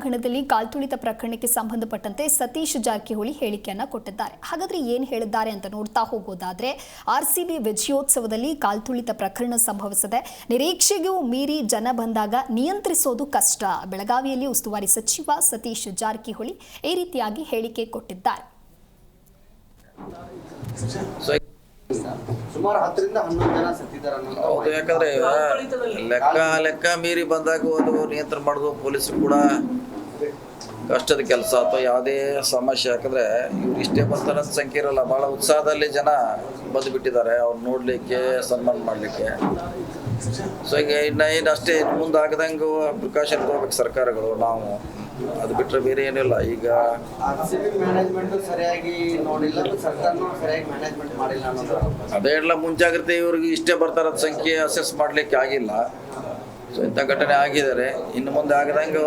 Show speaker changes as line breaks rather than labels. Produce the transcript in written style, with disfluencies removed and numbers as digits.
ಕ್ರೀಡಾಂಗಣದಲ್ಲಿ ಕಾಲ್ತುಳಿತ ಪ್ರಕರಣಕ್ಕೆ ಸಂಬಂಧಪಟ್ಟಂತೆ ಸತೀಶ್ ಜಾರಕಿಹೊಳಿ ಹೇಳಿಕೆಯನ್ನ ಕೊಟ್ಟಿದ್ದಾರೆ. ಹಾಗಾದ್ರೆ ಏನು ಹೇಳಿದ್ದಾರೆ ಅಂತ ನೋಡ್ತಾ ಹೋಗೋದಾದ್ರೆ, ಆರ್ಸಿಬಿ ವಿಜಯೋತ್ಸವದಲ್ಲಿ ಕಾಲ್ತುಳಿತ ಪ್ರಕರಣ ಸಂಭವಿಸಿದೆ. ನಿರೀಕ್ಷೆಗೂ ಮೀರಿ ಜನ ಬಂದಾಗ ನಿಯಂತ್ರಿಸೋದು ಕಷ್ಟ. ಬೆಳಗಾವಿಯಲ್ಲಿ ಉಸ್ತುವಾರಿ ಸಚಿವ ಸತೀಶ್ ಜಾರಕಿಹೊಳಿ ಈ ರೀತಿಯಾಗಿ ಹೇಳಿಕೆ ಕೊಟ್ಟಿದ್ದಾರೆ.
ಸುಮಾರು 10 ರಿಂದ 11 ಜನ ಸತ್ತಿದ್ದಾರೆ.
ಹೌದು, ಯಾಕಂದ್ರೆ ಲೆಕ್ಕ ಮೀರಿ ಬಂದಾಗ ಅದು ನಿಯಂತ್ರಣ ಮಾಡೋದು ಪೊಲೀಸರು ಕೂಡ ಕಷ್ಟದ ಕೆಲಸ. ಅಥವಾ ಯಾವುದೇ ಸಮಸ್ಯೆ, ಯಾಕಂದ್ರೆ ಇವ್ರು ಇಷ್ಟೇ ಬರ್ತಾರ ಸಂಖ್ಯೆ ಇರಲ್ಲ. ಬಹಳ ಉತ್ಸಾಹದಲ್ಲಿ ಜನ ಬಂದು ಬಿಟ್ಟಿದ್ದಾರೆ ಅವ್ರು ನೋಡ್ಲಿಕ್ಕೆ, ಸನ್ಮಾನ ಮಾಡ್ಲಿಕ್ಕೆ. ಸೊ ಈಗ ಇನ್ನು ಅಷ್ಟೇ ಮುಂದಾಗದಂಗೆ ಪ್ರಿಕಾಷನ್ ತಗೋಬೇಕು ಸರ್ಕಾರಗಳು. ನಾವು ಅದು ಬಿಟ್ಟರೆ ಬೇರೆ ಏನಿಲ್ಲ. ಈಗ
ಮ್ಯಾನೇಜ್ಮೆಂಟ್ ಸರಿಯಾಗಿ ನೋಡಿಲ್ಲ, ಸರ್ಕಾರನೂ ಸರಿಯಾಗಿ ಮ್ಯಾನೇಜ್ಮೆಂಟ್ ಮಾಡಿಲ್ಲ ಅನ್ನೋದು
ಅದೇ ಎಲ್ಲ ಮುಂಜಾಗ್ರತೆ. ಇವ್ರಿಗೆ ಇಷ್ಟೇ ಬರ್ತಾರ ಸಂಖ್ಯೆ ಅಸೆಸ್ ಮಾಡ್ಲಿಕ್ಕೆ ಆಗಿಲ್ಲ. ಸೊ ಇಂಥ ಘಟನೆ ಆಗಿದ್ದಾರೆ. ಇನ್ನು ಮುಂದೆ ಆಗದಂಗೆ